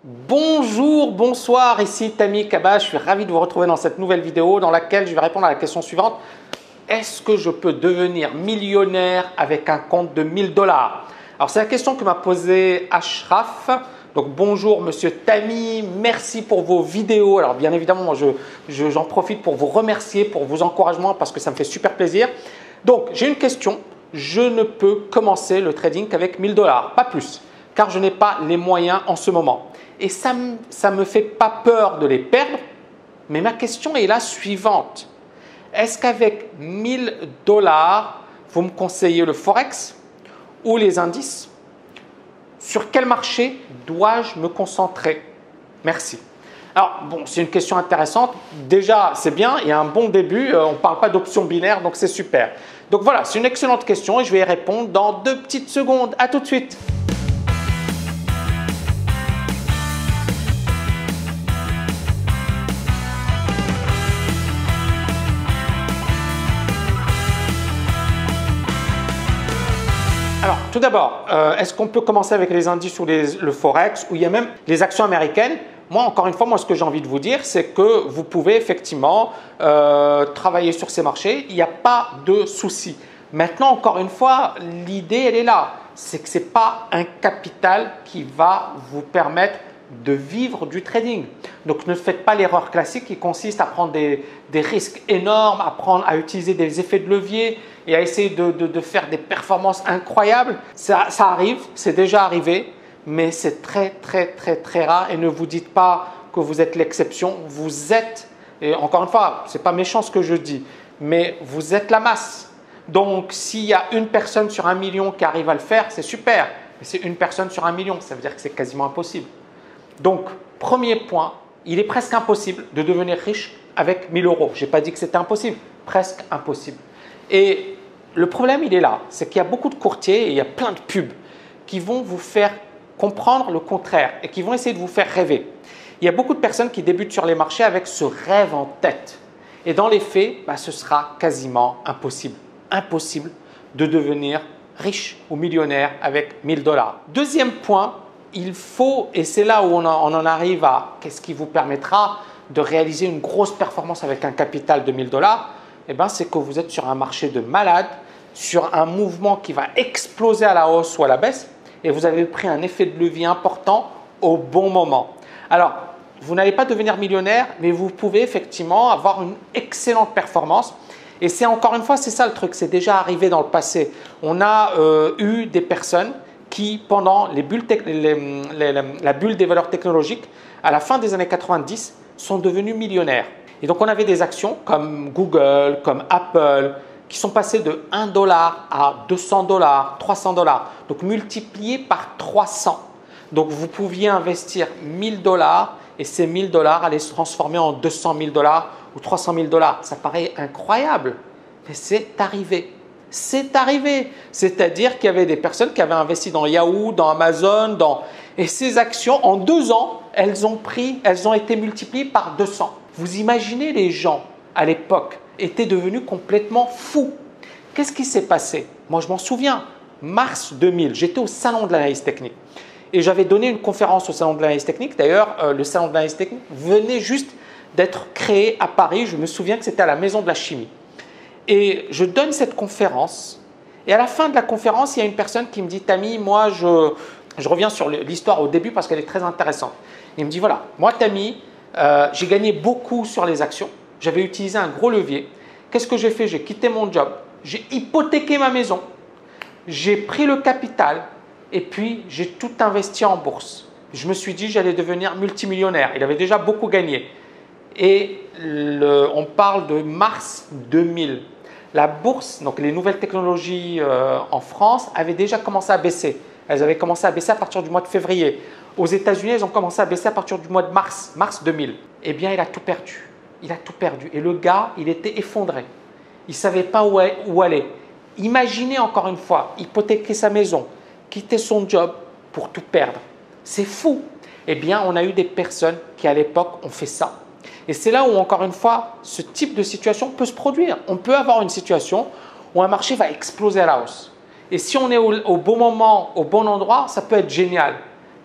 Bonjour, bonsoir, ici Tammy Kaba, je suis ravi de vous retrouver dans cette nouvelle vidéo dans laquelle je vais répondre à la question suivante. Est-ce que je peux devenir millionnaire avec un compte de 1000 $? Alors c'est la question que m'a posée Ashraf. Donc bonjour monsieur Tammy, merci pour vos vidéos. Alors bien évidemment, moi j'en profite pour vous remercier pour vos encouragements parce que ça me fait super plaisir. Donc j'ai une question, je ne peux commencer le trading qu'avec 1000 $, pas plus, car je n'ai pas les moyens en ce moment. Et ça me fait pas peur de les perdre, mais ma question est la suivante. Est-ce qu'avec 1000 $, vous me conseillez le Forex ou les indices? Sur quel marché dois-je me concentrer? Merci. Alors, bon, c'est une question intéressante. Déjà, c'est bien, il y a un bon début. On ne parle pas d'options binaires, donc c'est super. Donc voilà, c'est une excellente question et je vais y répondre dans 2 petites secondes. À tout de suite. Alors, tout d'abord, est-ce qu'on peut commencer avec les indices ou le Forex ou il y a même les actions américaines? Moi, encore une fois, ce que j'ai envie de vous dire, c'est que vous pouvez effectivement travailler sur ces marchés. Il n'y a pas de souci. Maintenant, encore une fois, l'idée, elle est là. C'est que ce n'est pas un capital qui va vous permettre de vivre du trading. Donc, ne faites pas l'erreur classique qui consiste à prendre des risques énormes, à utiliser des effets de levier et à essayer de faire des performances incroyables. Ça arrive, c'est déjà arrivé, mais c'est très rare et ne vous dites pas que vous êtes l'exception. Vous êtes, et encore une fois, ce n'est pas méchant ce que je dis, mais vous êtes la masse. Donc, s'il y a une personne sur 1 million qui arrive à le faire, c'est super. Mais c'est une personne sur 1 million, ça veut dire que c'est quasiment impossible. Donc, premier point, il est presque impossible de devenir riche avec 1000 €. Je n'ai pas dit que c'était impossible, presque impossible. Et le problème, il est là, c'est qu'il y a beaucoup de courtiers et il y a plein de pubs qui vont vous faire comprendre le contraire et qui vont essayer de vous faire rêver. Il y a beaucoup de personnes qui débutent sur les marchés avec ce rêve en tête. Et dans les faits, ce sera quasiment impossible. Impossible de devenir riche ou millionnaire avec 1000 $. Deuxième point, il faut, et c'est là où on en arrive à qu'est-ce qui vous permettra de réaliser une grosse performance avec un capital de 1000 $, c'est que vous êtes sur un marché de malade, sur un mouvement qui va exploser à la hausse ou à la baisse et vous avez pris un effet de levier important au bon moment. Alors, vous n'allez pas devenir millionnaire, mais vous pouvez effectivement avoir une excellente performance. Et c'est encore une fois, c'est ça le truc, c'est déjà arrivé dans le passé. On a eu des personnes qui, pendant la bulle des valeurs technologiques, à la fin des années 90, sont devenus millionnaires. Et donc, on avait des actions comme Google, comme Apple, qui sont passées de 1 $ à 200 $, 300 $, donc multipliées par 300. Donc, vous pouviez investir 1000 $ et ces 1000 $ allaient se transformer en 200 000 $ ou 300 000 $. Ça paraît incroyable, mais c'est arrivé. C'est arrivé. C'est-à-dire qu'il y avait des personnes qui avaient investi dans Yahoo, dans Amazon, et ces actions, en 2 ans, elles ont été multipliées par 200. Vous imaginez, les gens à l'époque étaient devenus complètement fous. Qu'est-ce qui s'est passé? Moi, je m'en souviens, mars 2000, j'étais au salon de l'analyse technique et j'avais donné une conférence au salon de l'analyse technique. D'ailleurs, le salon de l'analyse technique venait juste d'être créé à Paris. Je me souviens que c'était à la Maison de la Chimie. Et je donne cette conférence et à la fin de la conférence, il y a une personne qui me dit « Tammy, moi, je reviens sur l'histoire au début parce qu'elle est très intéressante. » Il me dit « Voilà, moi, Tammy, j'ai gagné beaucoup sur les actions. J'avais utilisé un gros levier. Qu'est-ce que j'ai fait? J'ai quitté mon job. J'ai hypothéqué ma maison. J'ai pris le capital et puis j'ai tout investi en bourse. Je me suis dit que j'allais devenir multimillionnaire. Il avait déjà beaucoup gagné. Et on parle de mars 2000. La bourse, donc les nouvelles technologies en France, avaient déjà commencé à baisser. Elles avaient commencé à baisser à partir du mois de février. Aux États-Unis, elles ont commencé à baisser à partir du mois de mars 2000. Eh bien, il a tout perdu. Il a tout perdu. Et le gars, il était effondré. Il ne savait pas où aller. Imaginez encore une fois, hypothéquer sa maison, quitter son job pour tout perdre. C'est fou. Eh bien, on a eu des personnes qui, à l'époque, ont fait ça. Et c'est là où, encore une fois, ce type de situation peut se produire. On peut avoir une situation où un marché va exploser à la hausse. Et si on est au bon moment, au bon endroit, ça peut être génial.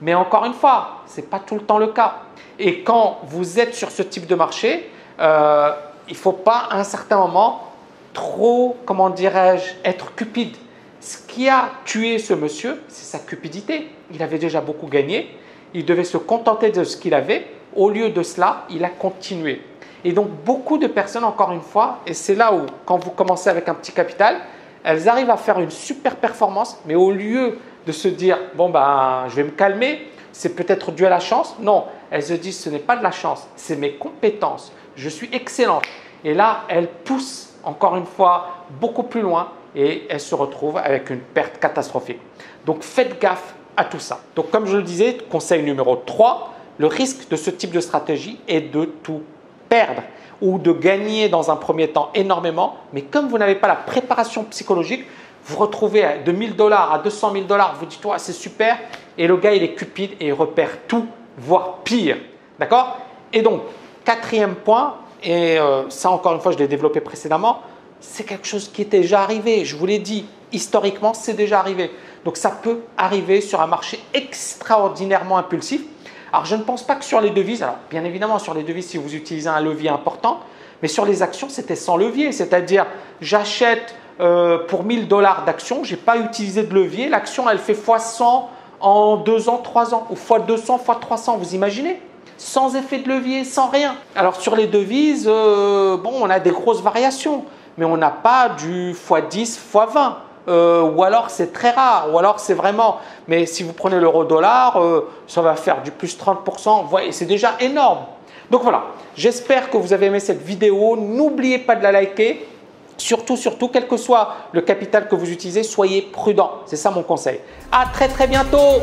Mais encore une fois, ce n'est pas tout le temps le cas. Et quand vous êtes sur ce type de marché, il ne faut pas à un certain moment trop, comment dirais-je, être cupide. Ce qui a tué ce monsieur, c'est sa cupidité. Il avait déjà beaucoup gagné. Il devait se contenter de ce qu'il avait. Au lieu de cela, il a continué. Et donc, beaucoup de personnes, encore une fois, et c'est là où, quand vous commencez avec un petit capital, elles arrivent à faire une super performance, mais au lieu de se dire « bon, ben, je vais me calmer, c'est peut-être dû à la chance », non, elles se disent « ce n'est pas de la chance, c'est mes compétences, je suis excellente ». Et là, elles poussent, encore une fois, beaucoup plus loin et elles se retrouvent avec une perte catastrophique. Donc, faites gaffe à tout ça. Donc, comme je le disais, conseil numéro 3, le risque de ce type de stratégie est de tout perdre ou de gagner dans un premier temps énormément, mais comme vous n'avez pas la préparation psychologique, vous retrouvez de 1 000 $, à 200 000 $, vous dites ouais, c'est super, et le gars il est cupide et il repère tout, voire pire. D'accord? Et donc, quatrième point, et ça encore une fois je l'ai développé précédemment, c'est quelque chose qui est déjà arrivé. Je vous l'ai dit, historiquement c'est déjà arrivé. Donc ça peut arriver sur un marché extraordinairement impulsif. Alors, je ne pense pas que sur les devises, alors bien évidemment sur les devises si vous utilisez un levier important, mais sur les actions c'était sans levier, c'est-à-dire j'achète pour 1 000 $ d'actions, je n'ai pas utilisé de levier, l'action elle fait x100 en 2 ans, 3 ans ou x200, x300, vous imaginez? Sans effet de levier, sans rien. Alors sur les devises, bon on a des grosses variations, mais on n'a pas du x10, x20. Ou alors c'est très rare, ou alors c'est vraiment… Mais si vous prenez l'euro-dollar, ça va faire du plus 30%, voyez, c'est déjà énorme. Donc voilà, j'espère que vous avez aimé cette vidéo. N'oubliez pas de la liker. Surtout, quel que soit le capital que vous utilisez, soyez prudent. C'est ça mon conseil. À très bientôt.